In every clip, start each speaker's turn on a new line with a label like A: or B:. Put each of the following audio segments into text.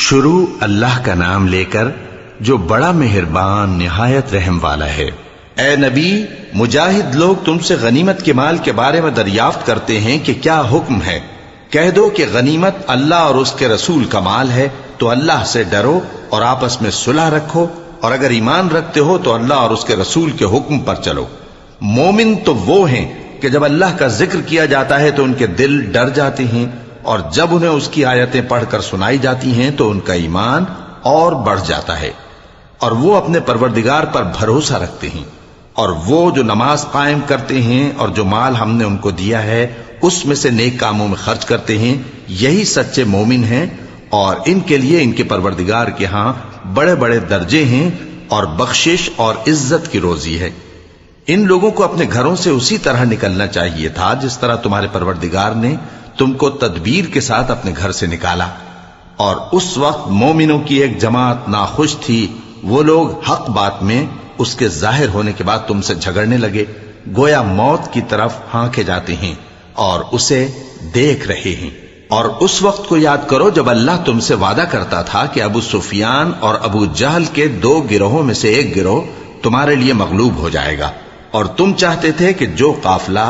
A: شروع اللہ کا نام لے کر جو بڑا مہربان نہایت رحم والا ہے۔ اے نبی، مجاہد لوگ تم سے غنیمت کے مال کے بارے میں دریافت کرتے ہیں کہ کیا حکم ہے۔ کہہ دو کہ غنیمت اللہ اور اس کے رسول کا مال ہے، تو اللہ سے ڈرو اور آپس میں صلح رکھو، اور اگر ایمان رکھتے ہو تو اللہ اور اس کے رسول کے حکم پر چلو۔ مومن تو وہ ہیں کہ جب اللہ کا ذکر کیا جاتا ہے تو ان کے دل ڈر جاتے ہیں، اور جب انہیں اس کی آیتیں پڑھ کر سنائی جاتی ہیں تو ان کا ایمان اور بڑھ جاتا ہے، اور وہ اپنے پروردگار پر بھروسہ رکھتے ہیں، اور وہ جو نماز قائم کرتے ہیں اور جو مال ہم نے ان کو دیا ہے اس میں سے نیک کاموں میں خرچ کرتے ہیں، یہی سچے مومن ہیں، اور ان کے لیے ان کے پروردگار کے ہاں بڑے بڑے درجے ہیں اور بخشش اور عزت کی روزی ہے۔ ان لوگوں کو اپنے گھروں سے اسی طرح نکلنا چاہیے تھا جس طرح تمہارے پروردگار نے تم کو تدبیر کے ساتھ اپنے گھر سے نکالا، اور اس وقت مومنوں کی ایک جماعت ناخوش تھی، وہ لوگ حق بات میں اس کے ظاہر ہونے کے بعد تم سے جھگڑنے لگے، گویا موت کی طرف ہانکے جاتے ہیں اور اسے دیکھ رہے ہیں۔ اور اس وقت کو یاد کرو جب اللہ تم سے وعدہ کرتا تھا کہ ابو سفیان اور ابو جہل کے 2 گروہوں میں سے ایک گروہ تمہارے لیے مغلوب ہو جائے گا، اور تم چاہتے تھے کہ جو قافلہ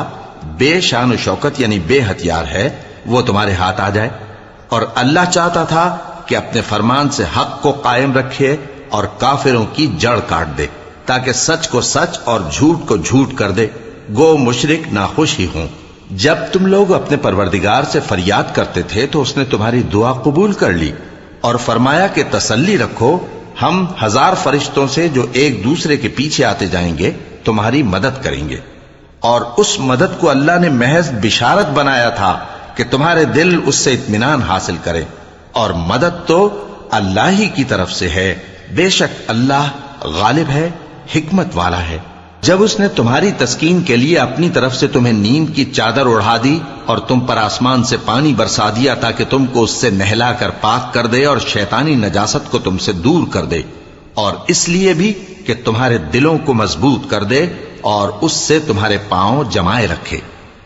A: بے شان و شوکت یعنی بے ہتھیار ہے وہ تمہارے ہاتھ آ جائے، اور اللہ چاہتا تھا کہ اپنے فرمان سے حق کو قائم رکھے اور کافروں کی جڑ کاٹ دے، تاکہ سچ کو سچ اور جھوٹ کو جھوٹ کر دے، گو مشرک ناخوش ہی ہوں۔ جب تم لوگ اپنے پروردگار سے فریاد کرتے تھے تو اس نے تمہاری دعا قبول کر لی اور فرمایا کہ تسلی رکھو، ہم 1000 فرشتوں سے جو ایک دوسرے کے پیچھے آتے جائیں گے تمہاری مدد کریں گے۔ اور اس مدد کو اللہ نے محض بشارت بنایا تھا کہ تمہارے دل اس سے اطمینان حاصل کرے، اور مدد تو اللہ ہی کی طرف سے ہے، بے شک اللہ غالب ہے، حکمت والا ہے۔ جب اس نے تمہاری تسکین کے لیے اپنی طرف سے تمہیں نیند کی چادر اڑا دی اور تم پر آسمان سے پانی برسا دیا تاکہ تم کو اس سے نہلا کر پاک کر دے اور شیطانی نجاست کو تم سے دور کر دے، اور اس لیے بھی کہ تمہارے دلوں کو مضبوط کر دے اور اس سے تمہارے پاؤں جمائے رکھے۔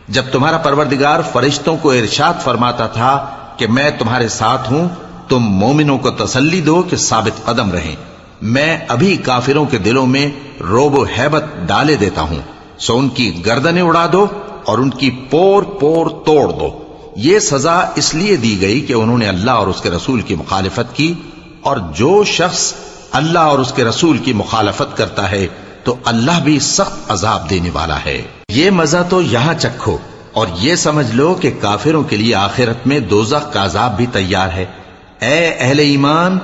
A: جب تمہارا پروردگار فرشتوں کو ارشاد فرماتا تھا کہ میں تمہارے ساتھ ہوں، تم مومنوں کو تسلی دو کہ ثابت قدم رہیں، میں ابھی کافروں کے دلوں میں روب و ہیبت ڈالے دیتا ہوں، سو ان کی گردنیں اڑا دو اور ان کی پور پور توڑ دو۔ یہ سزا اس لیے دی گئی کہ انہوں نے اللہ اور اس کے رسول کی مخالفت کی، اور جو شخص اللہ اور اس کے رسول کی مخالفت کرتا ہے تو اللہ بھی سخت عذاب دینے والا ہے۔ یہ مزہ تو یہاں چکھو، اور یہ سمجھ لو کہ کافروں کے لیے آخرت میں دوزخ کا عذاب بھی تیار ہے۔ اے اہل ایمان،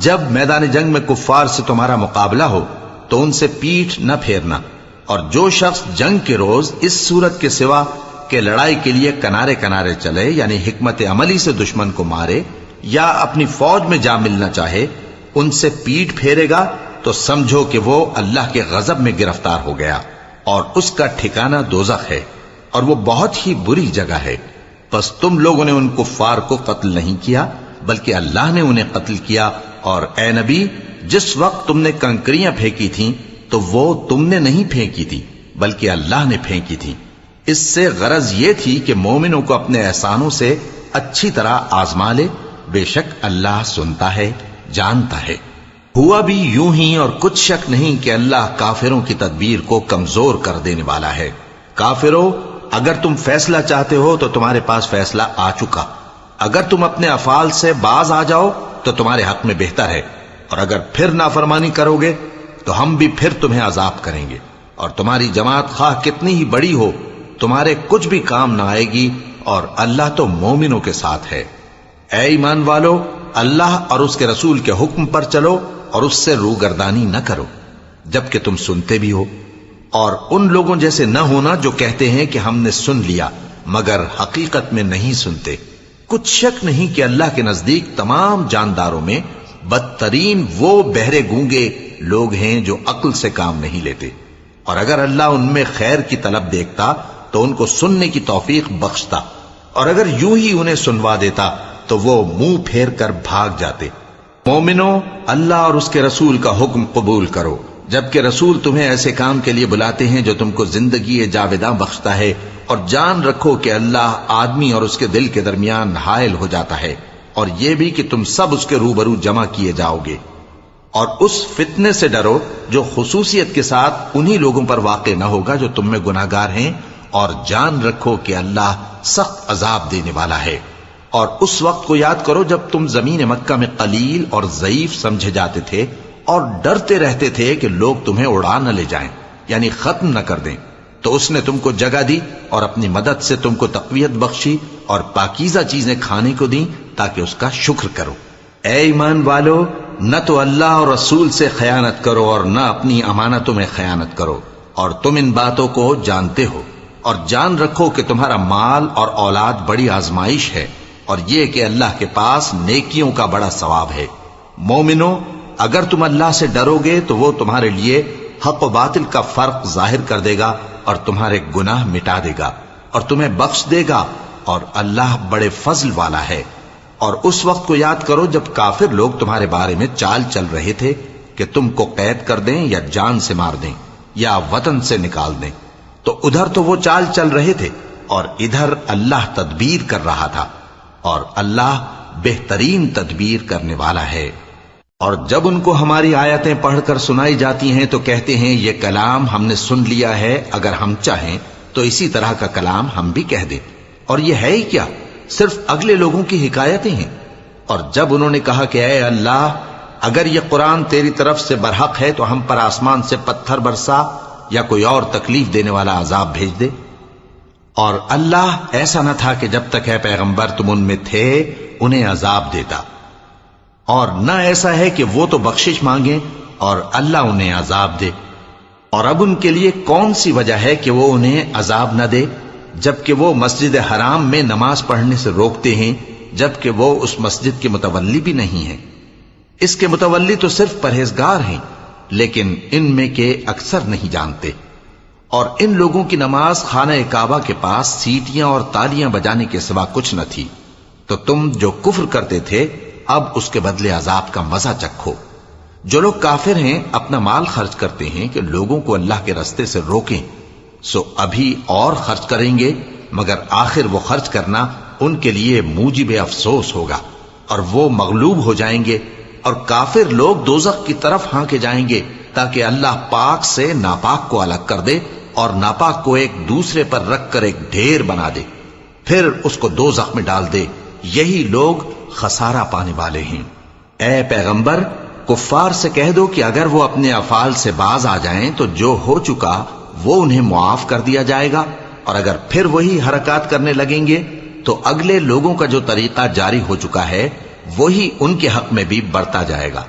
A: جب میدان جنگ میں کفار سے تمہارا مقابلہ ہو تو ان سے پیٹھ نہ پھیرنا، اور جو شخص جنگ کے روز اس صورت کے سوا کہ لڑائی کے لیے کنارے کنارے چلے یعنی حکمت عملی سے دشمن کو مارے یا اپنی فوج میں جا ملنا چاہے، ان سے پیٹھ پھیرے گا تو سمجھو کہ وہ اللہ کے غضب میں گرفتار ہو گیا، اور اس کا ٹھکانہ دوزخ ہے، اور وہ بہت ہی بری جگہ ہے۔ پس تم لوگوں نے ان کفار کو قتل نہیں کیا بلکہ اللہ نے انہیں قتل کیا، اور اے نبی، جس وقت تم نے کنکریاں پھینکی تھیں تو وہ تم نے نہیں پھینکی تھی بلکہ اللہ نے پھینکی تھی۔ اس سے غرض یہ تھی کہ مومنوں کو اپنے احسانوں سے اچھی طرح آزما لے، بے شک اللہ سنتا ہے، جانتا ہے۔ ہوا بھی یوں ہی، اور کچھ شک نہیں کہ اللہ کافروں کی تدبیر کو کمزور کر دینے والا ہے۔ کافروں، اگر تم فیصلہ چاہتے ہو تو تمہارے پاس فیصلہ آ چکا، اگر تم اپنے افعال سے باز آ جاؤ تو تمہارے حق میں بہتر ہے، اور اگر پھر نافرمانی کرو گے تو ہم بھی پھر تمہیں عذاب کریں گے، اور تمہاری جماعت خواہ کتنی ہی بڑی ہو تمہارے کچھ بھی کام نہ آئے گی، اور اللہ تو مومنوں کے ساتھ ہے۔ اے ایمان والو، اللہ اور اس کے رسول کے حکم پر چلو اور اس سے روگردانی نہ کرو جبکہ تم سنتے بھی ہو، اور ان لوگوں جیسے نہ ہونا جو کہتے ہیں کہ ہم نے سن لیا مگر حقیقت میں نہیں سنتے۔ کچھ شک نہیں کہ اللہ کے نزدیک تمام جانداروں میں بدترین وہ بہرے گونگے لوگ ہیں جو عقل سے کام نہیں لیتے، اور اگر اللہ ان میں خیر کی طلب دیکھتا تو ان کو سننے کی توفیق بخشتا، اور اگر یوں ہی انہیں سنوا دیتا تو وہ منہ پھیر کر بھاگ جاتے۔ مومنوں، اللہ اور اس کے رسول کا حکم قبول کرو، جبکہ رسول تمہیں ایسے کام کے لیے بلاتے ہیں جو تم کو زندگی جاوداں بخشتا ہے، اور جان رکھو کہ اللہ آدمی اور اس کے دل کے درمیان حائل ہو جاتا ہے۔ اور یہ بھی کہ تم سب اس کے روبرو جمع کیے جاؤ گے. اور اس فتنے سے ڈرو جو خصوصیت کے ساتھ انہی لوگوں پر واقع نہ ہوگا جو تم میں گناہگار ہیں، اور جان رکھو کہ اللہ سخت عذاب دینے والا ہے. اور اس وقت کو یاد کرو جب تم زمین مکہ میں قلیل اور ضعیف سمجھے جاتے تھے اور ڈرتے رہتے تھے کہ لوگ تمہیں اڑا نہ لے جائیں، یعنی ختم نہ کر دیں. تو اس نے تم کو جگہ دی اور اپنی مدد سے تم کو تقویت بخشی اور پاکیزہ چیزیں کھانے کو دیں تاکہ اس کا شکر کرو. اے ایمان والو، نہ تو اللہ اور رسول سے خیانت کرو اور نہ اپنی امانتوں میں خیانت کرو، اور تم ان باتوں کو جانتے ہو. اور جان رکھو کہ تمہارا مال اور اولاد بڑی آزمائش ہے، اور یہ کہ اللہ کے پاس نیکیوں کا بڑا ثواب ہے. مومنو، اگر تم اللہ سے ڈرو گے تو وہ تمہارے لیے حق و باطل کا فرق ظاہر کر دے گا اور تمہارے گناہ مٹا دے گا اور تمہیں بخش دے گا، اور اللہ بڑے فضل والا ہے. اور اس وقت کو یاد کرو جب کافر لوگ تمہارے بارے میں چال چل رہے تھے کہ تم کو قید کر دیں یا جان سے مار دیں یا وطن سے نکال دیں. تو ادھر تو وہ چال چل رہے تھے اور ادھر اللہ تدبیر کر رہا تھا، اور اللہ بہترین تدبیر کرنے والا ہے. اور جب ان کو ہماری آیتیں پڑھ کر سنائی جاتی ہیں تو کہتے ہیں یہ کلام ہم نے سن لیا ہے، اگر ہم چاہیں تو اسی طرح کا کلام ہم بھی کہہ دیں. اور یہ ہے ہی کیا، صرف اگلے لوگوں کی حکایتیں ہیں. اور جب انہوں نے کہا کہ اے اللہ، اگر یہ قرآن تیری طرف سے برحق ہے تو ہم پر آسمان سے پتھر برسا یا کوئی اور تکلیف دینے والا عذاب بھیج دے. اور اللہ ایسا نہ تھا کہ جب تک اے پیغمبر تم ان میں تھے انہیں عذاب دیتا، اور نہ ایسا ہے کہ وہ تو بخشش مانگیں اور اللہ انہیں عذاب دے. اور اب ان کے لیے کون سی وجہ ہے کہ وہ انہیں عذاب نہ دے، جبکہ وہ مسجد حرام میں نماز پڑھنے سے روکتے ہیں، جبکہ وہ اس مسجد کے متولی بھی نہیں ہیں. اس کے متولی تو صرف پرہیزگار ہیں، لیکن ان میں کے اکثر نہیں جانتے. اور ان لوگوں کی نماز خانہ کعبہ کے پاس سیٹیاں اور تالیاں بجانے کے سوا کچھ نہ تھی. تو تم جو کفر کرتے تھے اب اس کے بدلے عذاب کا مزہ چکھو. جو لوگ کافر ہیں اپنا مال خرچ کرتے ہیں کہ لوگوں کو اللہ کے رستے سے روکیں، سو ابھی اور خرچ کریں گے، مگر آخر وہ خرچ کرنا ان کے لیے موجب افسوس ہوگا اور وہ مغلوب ہو جائیں گے. اور کافر لوگ دوزخ کی طرف ہانکے جائیں گے تاکہ اللہ پاک سے ناپاک کو الگ کر دے اور ناپاک کو ایک دوسرے پر رکھ کر ایک ڈھیر بنا دے، پھر اس کو دوزخ میں ڈال دے. یہی لوگ خسارہ پانے والے ہیں. اے پیغمبر، کفار سے کہہ دو کہ اگر وہ اپنے افعال سے باز آ جائیں تو جو ہو چکا وہ انہیں معاف کر دیا جائے گا، اور اگر پھر وہی حرکات کرنے لگیں گے تو اگلے لوگوں کا جو طریقہ جاری ہو چکا ہے وہی ان کے حق میں بھی برتا جائے گا.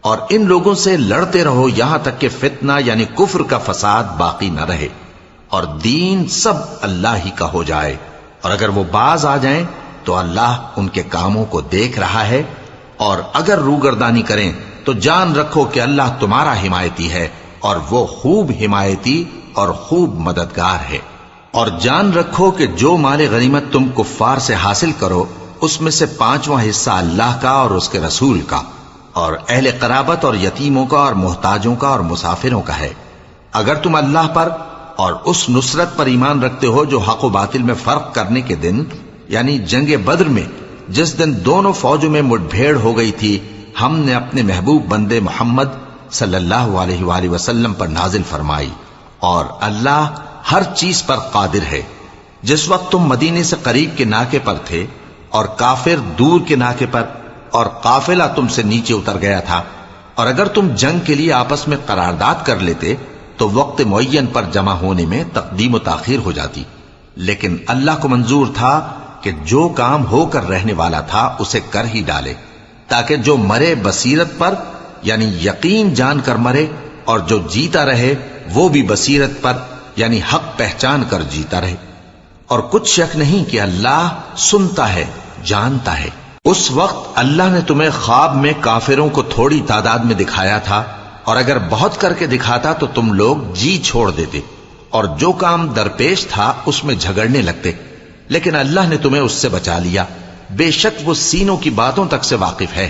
A: اور ان لوگوں سے لڑتے رہو یہاں تک کہ فتنہ یعنی کفر کا فساد باقی نہ رہے اور دین سب اللہ ہی کا ہو جائے. اور اگر وہ باز آ جائیں تو اللہ ان کے کاموں کو دیکھ رہا ہے، اور اگر روگردانی کریں تو جان رکھو کہ اللہ تمہارا حمایتی ہے اور وہ خوب حمایتی اور خوب مددگار ہے. اور جان رکھو کہ جو مال غنیمت تم کفار سے حاصل کرو اس میں سے 5واں حصہ اللہ کا اور اس کے رسول کا اور اہل قرابت اور یتیموں کا اور محتاجوں کا اور مسافروں کا ہے. اگر تم اللہ پر اور اس نصرت پر ایمان رکھتے ہو جو حق و باطل میں فرق کرنے کے دن یعنی جنگ بدر میں جس دن دونوں فوجوں میں مٹ بھیڑ ہو گئی تھی، ہم نے اپنے محبوب بندے محمد صلی اللہ علیہ وآلہ وسلم پر نازل فرمائی، اور اللہ ہر چیز پر قادر ہے. جس وقت تم مدینے سے قریب کے ناکے پر تھے اور کافر دور کے ناکے پر، اور قافلہ تم سے نیچے اتر گیا تھا، اور اگر تم جنگ کے لیے آپس میں قرارداد کر لیتے تو وقت معین پر جمع ہونے میں تقدیم و تاخیر ہو جاتی، لیکن اللہ کو منظور تھا کہ جو کام ہو کر رہنے والا تھا اسے کر ہی ڈالے، تاکہ جو مرے بصیرت پر یعنی یقین جان کر مرے، اور جو جیتا رہے وہ بھی بصیرت پر یعنی حق پہچان کر جیتا رہے. اور کچھ شک نہیں کہ اللہ سنتا ہے، جانتا ہے. اس وقت اللہ نے تمہیں خواب میں کافروں کو تھوڑی تعداد میں دکھایا تھا، اور اگر بہت کر کے دکھاتا تو تم لوگ جی چھوڑ دیتے اور جو کام درپیش تھا اس میں جھگڑنے لگتے، لیکن اللہ نے تمہیں اس سے بچا لیا. بے شک وہ سینوں کی باتوں تک سے واقف ہے.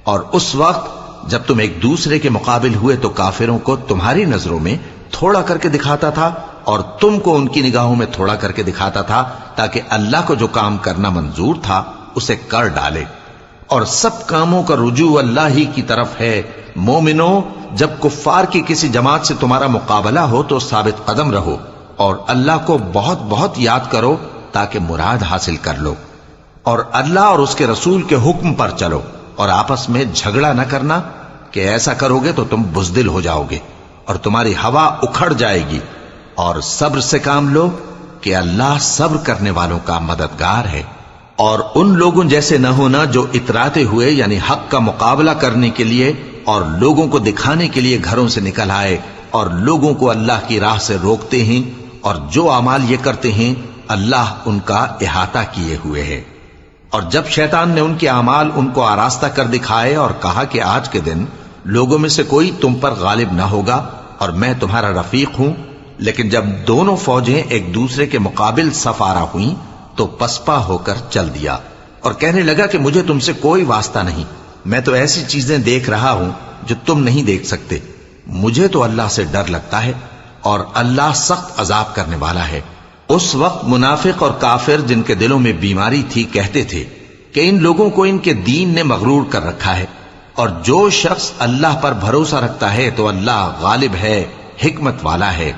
A: اور اس وقت جب تم ایک دوسرے کے مقابل ہوئے تو کافروں کو تمہاری نظروں میں تھوڑا کر کے دکھاتا تھا اور تم کو ان کی نگاہوں میں تھوڑا کر کے دکھاتا تھا، تاکہ اللہ کو جو کام کرنا منظور تھا اسے کر ڈالے، اور سب کاموں کا رجوع اللہ ہی کی طرف ہے۔ مومنو، جب کفار کی کسی جماعت سے تمہارا مقابلہ ہو تو ثابت قدم رہو اور اللہ کو بہت بہت یاد کرو تاکہ مراد حاصل کر لو، اور اللہ اور اس کے رسول کے حکم پر چلو، اور آپس میں جھگڑا نہ کرنا کہ ایسا کرو گے تو تم بزدل ہو جاؤ گے اور تمہاری ہوا اکھڑ جائے گی، اور صبر سے کام لو کہ اللہ صبر کرنے والوں کا مددگار ہے۔ اور ان لوگوں جیسے نہ ہونا جو اتراتے ہوئے یعنی حق کا مقابلہ کرنے کے لیے اور لوگوں کو دکھانے کے لیے گھروں سے نکل آئے اور لوگوں کو اللہ کی راہ سے روکتے ہیں، اور جو اعمال یہ کرتے ہیں اللہ ان کا احاطہ کیے ہوئے ہے۔ اور جب شیطان نے ان کے اعمال ان کو آراستہ کر دکھائے اور کہا کہ آج کے دن لوگوں میں سے کوئی تم پر غالب نہ ہوگا اور میں تمہارا رفیق ہوں، لیکن جب دونوں فوجیں ایک دوسرے کے مقابل صف آرا ہوئیں تو پسپا ہو کر چل دیا اور کہنے لگا کہ مجھے تم سے کوئی واسطہ نہیں، میں تو ایسی چیزیں دیکھ رہا ہوں جو تم نہیں دیکھ سکتے، مجھے تو اللہ سے ڈر لگتا ہے اور اللہ سخت عذاب کرنے والا ہے۔ اس وقت منافق اور کافر جن کے دلوں میں بیماری تھی کہتے تھے کہ ان لوگوں کو ان کے دین نے مغرور کر رکھا ہے، اور جو شخص اللہ پر بھروسہ رکھتا ہے تو اللہ غالب ہے، حکمت والا ہے۔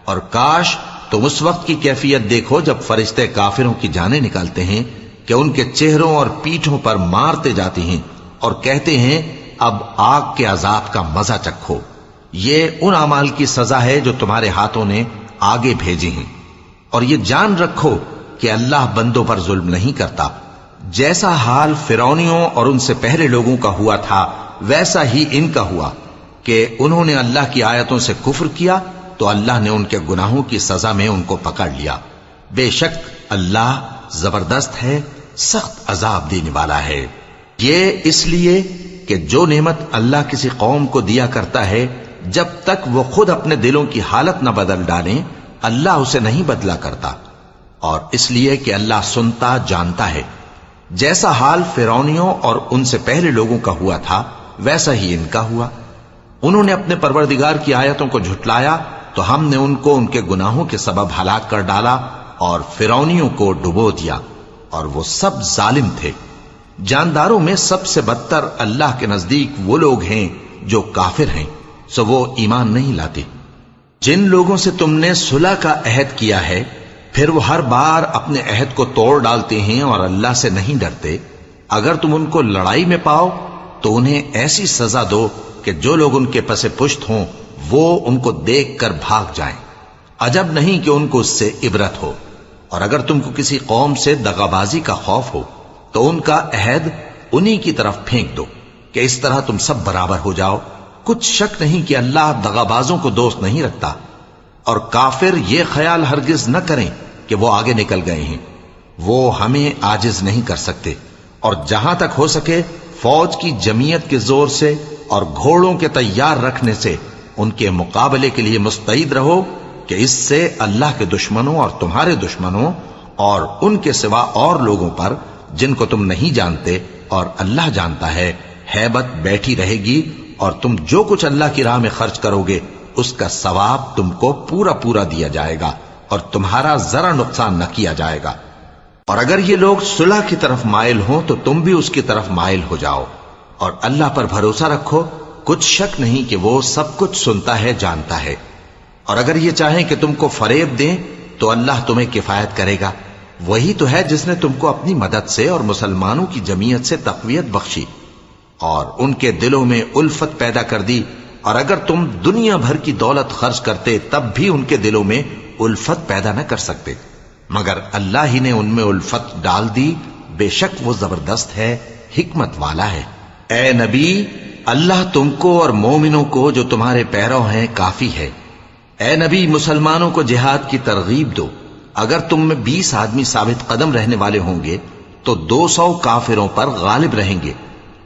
A: اور کاش تم اس وقت کی کیفیت دیکھو جب فرشتے کافروں کی جانیں نکالتے ہیں کہ ان کے چہروں اور پیٹھوں پر مارتے جاتے ہیں اور کہتے ہیں اب آگ کے عذاب کا مزہ چکھو، یہ ان اعمال کی سزا ہے جو تمہارے ہاتھوں نے آگے بھیجی ہیں۔ اور یہ جان رکھو کہ اللہ بندوں پر ظلم نہیں کرتا، جیسا حال فرعونیوں اور ان سے پہلے لوگوں کا ہوا تھا ویسا ہی ان کا ہوا کہ انہوں نے اللہ کی آیتوں سے کفر کیا تو اللہ نے ان کے گناہوں کی سزا میں ان کو پکڑ لیا۔ بے شک اللہ زبردست ہے، سخت عذاب دینے والا ہے۔ یہ اس لیے کہ جو نعمت اللہ کسی قوم کو دیا کرتا ہے جب تک وہ خود اپنے دلوں کی حالت نہ بدل ڈالیں اللہ اسے نہیں بدلا کرتا، اور اس لیے کہ اللہ سنتا جانتا ہے۔ جیسا حال فرعونیوں اور ان سے پہلے لوگوں کا ہوا تھا ویسا ہی ان کا ہوا۔ انہوں نے اپنے پروردگار کی آیتوں کو جھٹلایا تو ہم نے ان کو ان کے گناہوں کے سبب ہلاک کر ڈالا اور فرعونیوں کو ڈبو دیا، اور وہ سب ظالم تھے۔ جانداروں میں سب سے بدتر اللہ کے نزدیک وہ لوگ ہیں جو کافر ہیں، سو وہ ایمان نہیں لاتے۔ جن لوگوں سے تم نے صلح کا عہد کیا ہے پھر وہ ہر بار اپنے عہد کو توڑ ڈالتے ہیں اور اللہ سے نہیں ڈرتے، اگر تم ان کو لڑائی میں پاؤ تو انہیں ایسی سزا دو کہ جو لوگ ان کے پس پشت ہوں وہ ان کو دیکھ کر بھاگ جائیں، عجب نہیں کہ ان کو اس سے عبرت ہو۔ اور اگر تم کو کسی قوم سے دغابازی کا خوف ہو تو ان کا عہد انہی کی طرف پھینک دو کہ اس طرح تم سب برابر ہو جاؤ۔ کچھ شک نہیں کہ اللہ دغابازوں کو دوست نہیں رکھتا، اور کافر یہ خیال ہرگز نہ کریں کہ وہ آگے نکل گئے ہیں، وہ ہمیں عاجز نہیں کر سکتے۔ اور جہاں تک ہو سکے فوج کی جمعیت کے زور سے اور گھوڑوں کے تیار رکھنے سے ان کے مقابلے کے لیے مستعد رہو کہ اس سے اللہ کے دشمنوں اور تمہارے دشمنوں اور ان کے سوا اور لوگوں پر جن کو تم نہیں جانتے اور اللہ جانتا ہے ہیبت بیٹھی رہے گی، اور تم جو کچھ اللہ کی راہ میں خرچ کرو گے اس کا ثواب تم کو پورا پورا دیا جائے گا اور تمہارا ذرا نقصان نہ کیا جائے گا۔ اور اگر یہ لوگ صلح کی طرف مائل ہوں تو تم بھی اس کی طرف مائل ہو جاؤ، اور اللہ پر بھروسہ رکھو، کچھ شک نہیں کہ وہ سب کچھ سنتا ہے جانتا ہے۔ اور اگر یہ چاہیں کہ تم کو فریب دیں تو اللہ تمہیں کفایت کرے گا، وہی تو ہے جس نے تم کو اپنی مدد سے اور مسلمانوں کی جمعیت سے تقویت بخشی اور ان کے دلوں میں الفت پیدا کر دی، اور اگر تم دنیا بھر کی دولت خرچ کرتے تب بھی ان کے دلوں میں الفت پیدا نہ کر سکتے، مگر اللہ ہی نے ان میں الفت ڈال دی، بے شک وہ زبردست ہے، حکمت والا ہے۔ اے نبی، اللہ تم کو اور مومنوں کو جو تمہارے پیرو ہیں کافی ہے۔ اے نبی، مسلمانوں کو جہاد کی ترغیب دو، اگر تم میں 20 آدمی ثابت قدم رہنے والے ہوں گے تو 200 کافروں پر غالب رہیں گے،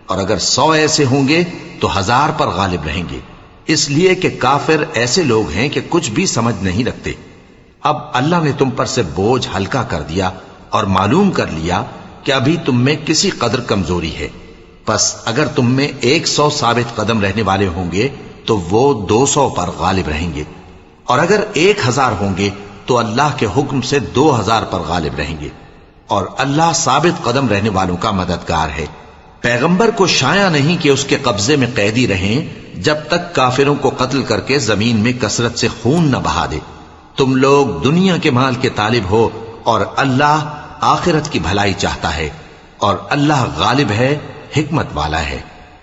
A: اور اگر 100 ایسے ہوں گے تو 1000 پر غالب رہیں گے، اس لیے کہ کافر ایسے لوگ ہیں کہ کچھ بھی سمجھ نہیں رکھتے۔ اب اللہ نے تم پر سے بوجھ ہلکا کر دیا اور معلوم کر لیا کہ ابھی تم میں کسی قدر کمزوری ہے، پس اگر تم میں 100 ثابت قدم رہنے والے ہوں گے تو وہ 200 پر غالب رہیں گے، اور اگر 1000 ہوں گے تو اللہ کے حکم سے 2000 پر غالب رہیں گے۔ اور اللہ ثابت قدم رہنے والوں کا مددگار ہے۔ پیغمبر کو شایع نہیں کہ اس کے قبضے میں قیدی رہیں جب تک کافروں کو قتل کر کے زمین میں کثرت سے خون نہ بہا دے۔ تم لوگ دنیا کے مال کے طالب ہو اور اللہ آخرت کی بھلائی چاہتا ہے، اور اللہ غالب ہے، حکمت والا ہے۔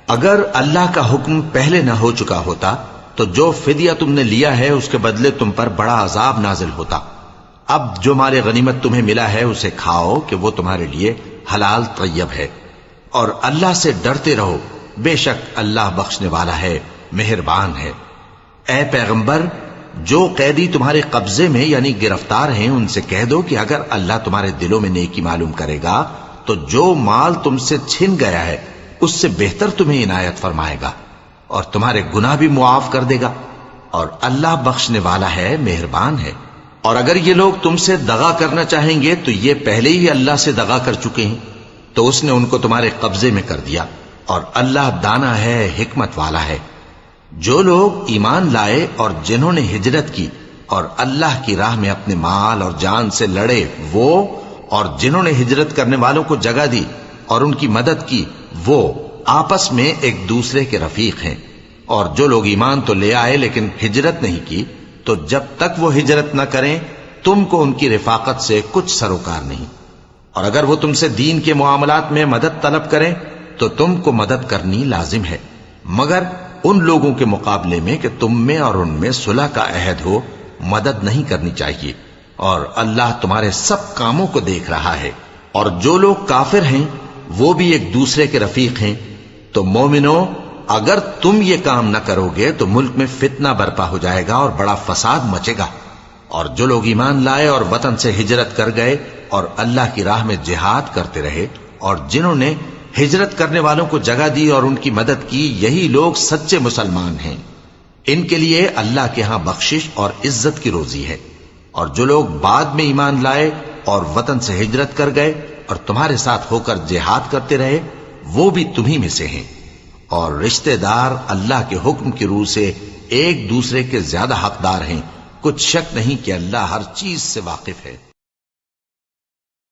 A: اگر اللہ کا حکم پہلے نہ ہو چکا ہوتا تو جو فدیہ تم نے لیا ہے اس کے بدلے تم پر بڑا عذاب نازل ہوتا۔ اب جو مال غنیمت تمہیں ملا ہے اسے کھاؤ کہ وہ تمہارے لیے حلال طیب ہے، اور اللہ سے ڈرتے رہو، بے شک اللہ بخشنے والا ہے، مہربان ہے۔ اے پیغمبر، جو قیدی تمہارے قبضے میں یعنی گرفتار ہیں ان سے کہہ دو کہ اگر اللہ تمہارے دلوں میں نیکی معلوم کرے گا تو جو مال تم سے چھن گیا ہے اس سے بہتر تمہیں عنایت فرمائے گا، اور تمہارے گناہ بھی معاف کر دے گا، اور اللہ بخشنے والا ہے، مہربان ہے۔ اور اگر یہ لوگ تم سے دغا کرنا چاہیں گے تو یہ پہلے ہی اللہ سے دغا کر چکے ہیں، تو اس نے ان کو تمہارے قبضے میں کر دیا، اور اللہ دانا ہے، حکمت والا ہے۔ جو لوگ ایمان لائے اور جنہوں نے ہجرت کی اور اللہ کی راہ میں اپنے مال اور جان سے لڑے، وہ اور جنہوں نے ہجرت کرنے والوں کو جگہ دی اور ان کی مدد کی، وہ آپس میں ایک دوسرے کے رفیق ہیں۔ اور جو لوگ ایمان تو لے آئے لیکن ہجرت نہیں کی، تو جب تک وہ ہجرت نہ کریں تم کو ان کی رفاقت سے کچھ سروکار نہیں۔ اور اگر وہ تم سے دین کے معاملات میں مدد طلب کریں تو تم کو مدد کرنی لازم ہے، مگر ان لوگوں کے مقابلے میں کہ تم میں اور ان میں صلح کا عہد ہو مدد نہیں کرنی چاہیے، اور اللہ تمہارے سب کاموں کو دیکھ رہا ہے۔ اور جو لوگ کافر ہیں وہ بھی ایک دوسرے کے رفیق ہیں۔ تو مومنو، اگر تم یہ کام نہ کرو گے تو ملک میں فتنہ برپا ہو جائے گا اور بڑا فساد مچے گا۔ اور جو لوگ ایمان لائے اور وطن سے ہجرت کر گئے اور اللہ کی راہ میں جہاد کرتے رہے، اور جنہوں نے ہجرت کرنے والوں کو جگہ دی اور ان کی مدد کی، یہی لوگ سچے مسلمان ہیں۔ ان کے لیے اللہ کے ہاں بخشش اور عزت کی روزی ہے۔ اور جو لوگ بعد میں ایمان لائے اور وطن سے ہجرت کر گئے اور تمہارے ساتھ ہو کر جہاد کرتے رہے، وہ بھی تمہیں میں سے ہیں۔ اور رشتہ دار اللہ کے حکم کی روح سے ایک دوسرے کے زیادہ حقدار ہیں۔ کچھ شک نہیں کہ اللہ ہر چیز سے واقف ہے۔